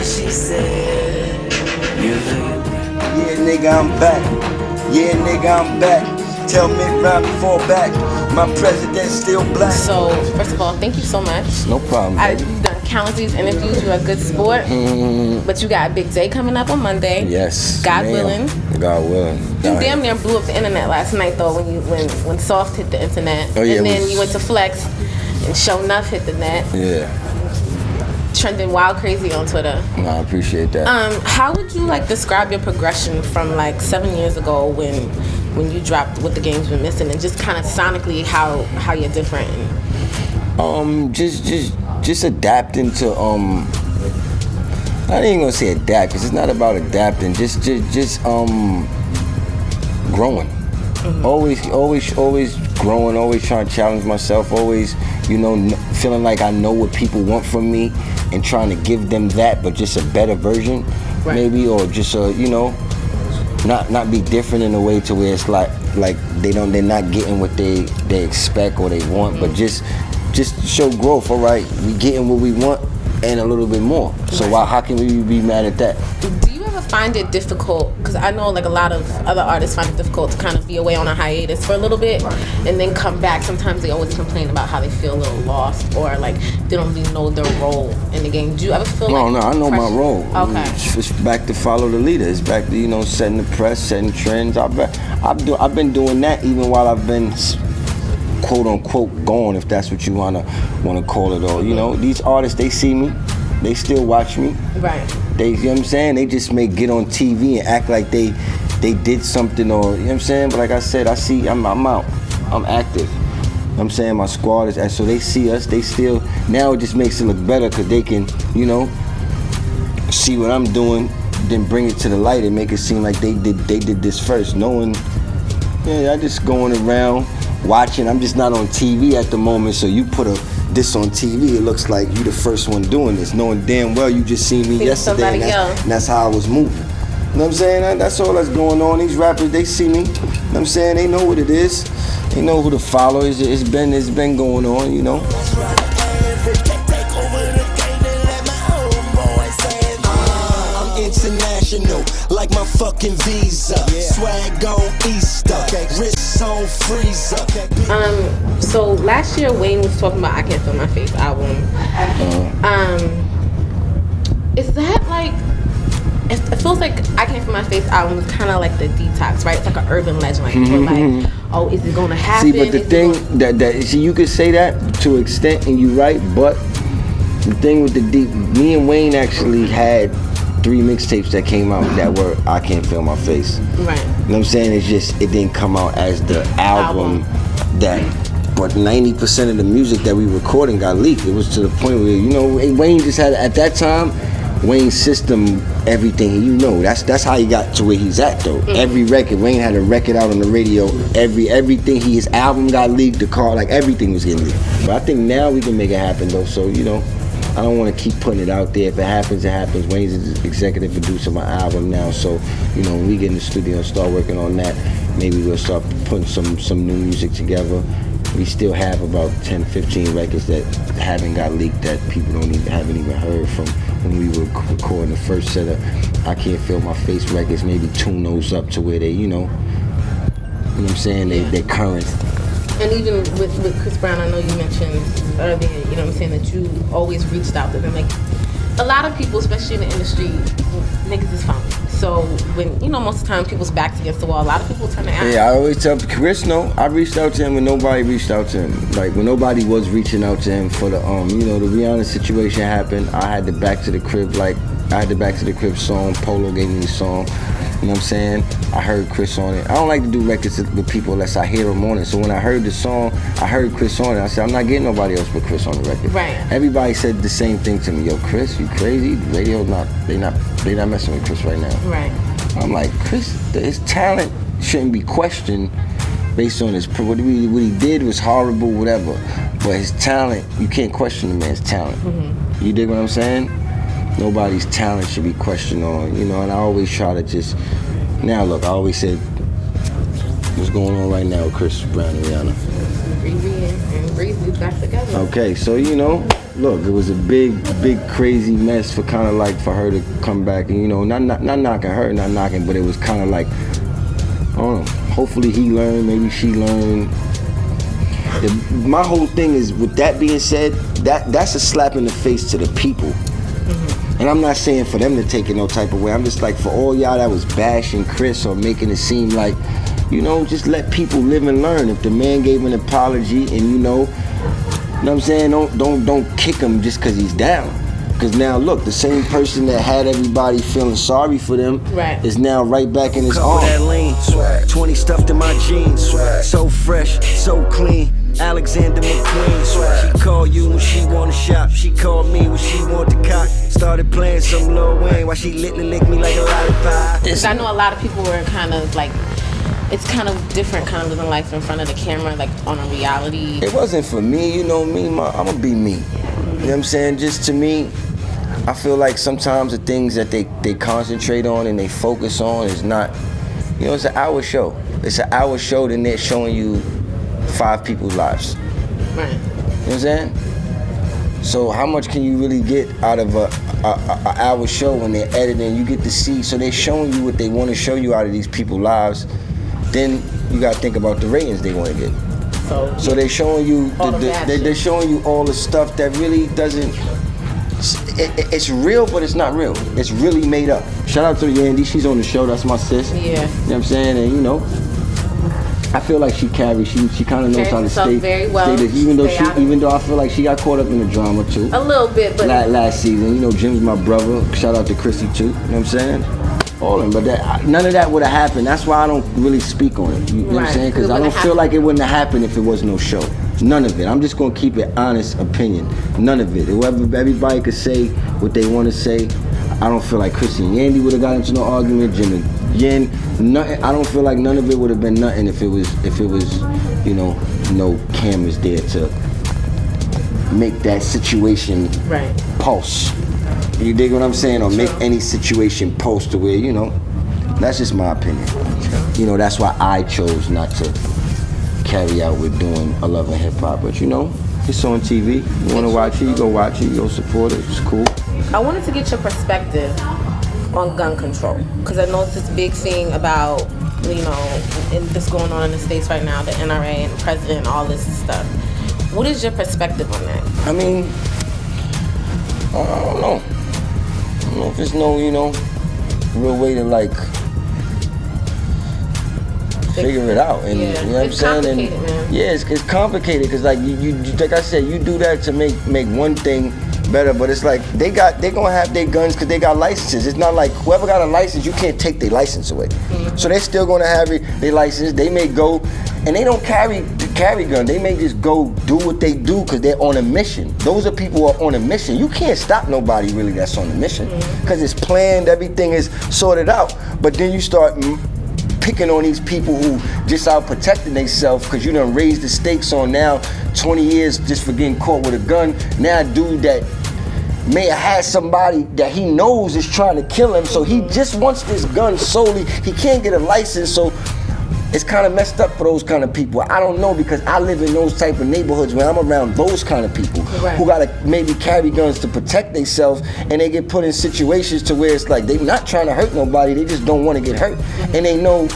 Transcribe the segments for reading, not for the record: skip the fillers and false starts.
she said, you look. Yeah, nigga, I'm back. Yeah, nigga, I'm back. Tell me right before back. My president's still black. So, first of all, thank you so much. No problem. You've done countless these interviews. You're a good sport. But you got a big day coming up on Monday. Yes. God willing. God willing. You damn near blew up the internet last night though when Soft hit the internet. Oh, yeah, and then you went to Flex and Show Enough hit the net. Yeah. Trending wild crazy on Twitter. No, I appreciate that. How would you describe your progression from 7 years ago when you dropped What the Game's Been Missing, and just kind of sonically how you're different? Just adapting to I ain't gonna say adapt, because it's not about adapting. Just growing. Mm-hmm. Always growing. Always trying to challenge myself. Always, feeling like I know what people want from me, and trying to give them that, but just a better version, right. Maybe, or just not be different in a way to where it's like they're not getting what they expect or they want, but just show growth. All right, we getting what we want and a little bit more. So how can we be mad at that? Do you ever find it difficult? Because I know a lot of other artists find it difficult to kind of be away on a hiatus for a little bit and then come back. Sometimes they always complain about how they feel a little lost or they don't really know their role in the game. Do you ever feel No, I know my role. Okay. It's back to follow the leader. It's back to setting the press, setting trends. I've been doing that even while I've been quote unquote gone, if that's what you wanna call it. Or these artists, they see me, they still watch me. Right. They, you know what I'm saying? They just may get on TV and act like they did something, or you know what I'm saying. But like I said, I'm out. I'm active. You know what I'm saying? My squad is, so they see us. They still, now it just makes it look better because they can, see what I'm doing, then bring it to the light and make it seem like they did this first. Knowing, I just going around watching. I'm just not on TV at the moment, so you put this on TV, it looks like you the first one doing this, knowing damn well you just seen me yesterday, and that's how I was moving. You know what I'm saying? That's all that's going on. These rappers, they see me. You know what I'm saying? They know what it is. They know who the follow is. It's been going on, International, like my fucking visa. Swag on Easter, wrists on freezer. So last year Wayne was talking about I Can't Feel My Face album. Is that it feels like I Can't Feel My Face album is kind of like the Detox, right? It's like an urban legend. Oh, is it gonna happen? See, but the thing that you could say that to an extent, and you're right. But the thing with me and Wayne actually had 3 mixtapes that came out that were I Can't Feel My Face. Right. You know what I'm saying? It's just, it didn't come out as the album that, but 90% of the music that we recording got leaked. It was to the point where, Wayne just had, at that time, Wayne's system, everything, that's how he got to where he's at though. Mm-hmm. Every record, Wayne had a record out on the radio, everything, his album got leaked, the car, everything was getting leaked. But I think now we can make it happen though, so I don't want to keep putting it out there. If it happens, it happens. Wayne's the executive producer of my album now, so when we get in the studio and start working on that, maybe we'll start putting some new music together. We still have about 10, 15 records that haven't got leaked that people haven't even heard from when we were recording the first set of I Can't Feel My Face records. Maybe tune those up to where they, you know what I'm saying, they're current. And even with Chris Brown, I know you mentioned earlier, you know what I'm saying, that you always reached out to them. A lot of people, especially in the industry, niggas is phony. So when, most of the time people's backs against the wall, a lot of people turn to ask. Yeah, I always tell Chris, I reached out to him when nobody reached out to him. When nobody was reaching out to him for the, the Rihanna situation happened. I had the Back to the Crib song. Polo gave me the song. You know what I'm saying? I heard Chris on it. I don't like to do records with people unless I hear them on it. So when I heard the song, I heard Chris on it. I said, I'm not getting nobody else but Chris on the record. Right. Everybody said the same thing to me. Yo, Chris, you crazy? The radio's they not messing with Chris right now. Right. I'm like, Chris, his talent shouldn't be questioned based on what he did was horrible, whatever. But his talent, you can't question the man's talent. Mm-hmm. You dig what I'm saying? Nobody's talent should be questioned on, and I always try to just, now look, I always said, what's going on right now with Chris Brown and Rihanna? Breezy and Breezy got together. Okay, so look, it was a big crazy mess for kind of like for her to come back and, you know, not knocking her, not knocking, but it was kind of like, I don't know, hopefully he learned, maybe she learned. My whole thing is, with that being said, that's a slap in the face to the people. Mm-hmm. And I'm not saying for them to take it no type of way. I'm just like, for all y'all that was bashing Chris or making it seem like, you know, just let people live and learn. If the man gave an apology and you know what I'm saying, don't kick him just because he's down. Because now look, the same person that had everybody feeling sorry for them is now right back in his arms. That lean, 20 stuffed in my jeans, so fresh, so clean. Alexander McQueen. She called you when she wanna shop. She called me when she want to cock. Started playing some Lil Wayne while she lick me like a lollipop. I know a lot of people were kind of like, it's kind of different kind of living life in front of the camera, like on a reality. It wasn't for me, you know me, I'ma be me. You know what I'm saying? Just to me, I feel like sometimes the things that they concentrate on and they focus on is not, you know, it's an hour show. It's an hour show, then they're showing you 5 people's lives. Right. You know what I'm saying? So how much can you really get out of a hour show when they're editing? You get to see, so they're showing you what they want to show you out of these people's lives. Then you gotta think about the ratings they want to get. So they're showing you, they're showing you all the stuff that really doesn't. It's real, but it's not real. It's really made up. Shout out to Yandy, she's on the show. That's my sis. Yeah. You know what I'm saying? And you know, I feel like she carries. She kind of knows how to stay very well. Even though I feel like she got caught up in the drama too. A little bit, but last season, you know, Jim's my brother. Shout out to Chrissy too. You know what I'm saying? All of them, but none of that would have happened. That's why I don't really speak on it. You know what I'm saying? Because I don't feel like it wouldn't have happened if it was no show. None of it. I'm just gonna keep it honest opinion. None of it. Everybody could say what they want to say. I don't feel like Chrissy and Yandy would have got into no argument. Jim and Yen, nothing. I don't feel like none of it would have been nothing if it was, you know, no cameras there to make that situation pulse. You dig what I'm saying? Or make any situation pulse to where, you know, that's just my opinion. You know, that's why I chose not to carry out with doing a Love and Hip Hop. But you know, it's on TV. You want to watch it, you go watch it, you go support it. It's cool. I wanted to get your perspective on gun control, because I know it's this big thing about, you know, this going on in the States right now, the NRA and the president, all this stuff. What is your perspective on that? I mean, I don't know. I don't know if there's no, you know, real way to like figure it out, and you know what I'm saying. And man. Yeah, it's complicated because like you like I said, you do that to make one thing better, but it's like they gonna have their guns because they got licenses. It's not like whoever got a license, you can't take their license away. Mm-hmm. So they're still gonna have their license. They may go, and they don't carry guns. They may just go do what they do because they're on a mission. Those are people who are on a mission. You can't stop nobody really that's on a mission because it's planned. Everything is sorted out. But then you start picking on these people who just out protecting themselves because you done raised the stakes on now 20 years just for getting caught with a gun. Now a dude that may have had somebody that he knows is trying to kill him, so he just wants this gun solely. He can't get a license, so it's kind of messed up for those kind of people. I don't know, because I live in those type of neighborhoods where I'm around those kind of people who gotta maybe carry guns to protect themselves, and they get put in situations to where it's like they're not trying to hurt nobody, they just don't want to get hurt. And they know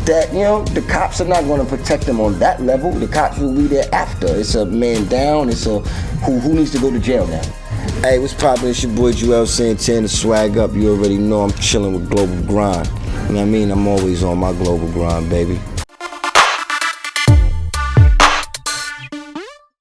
that, you know, the cops are not gonna protect them on that level. The cops will be there after. It's a man down, it's a who needs to go to jail now. Hey, what's poppin'? It's your boy Juelz Santana, swag up. You already know I'm chillin' with Global Grind. You know what I mean? I'm always on my global grind, baby.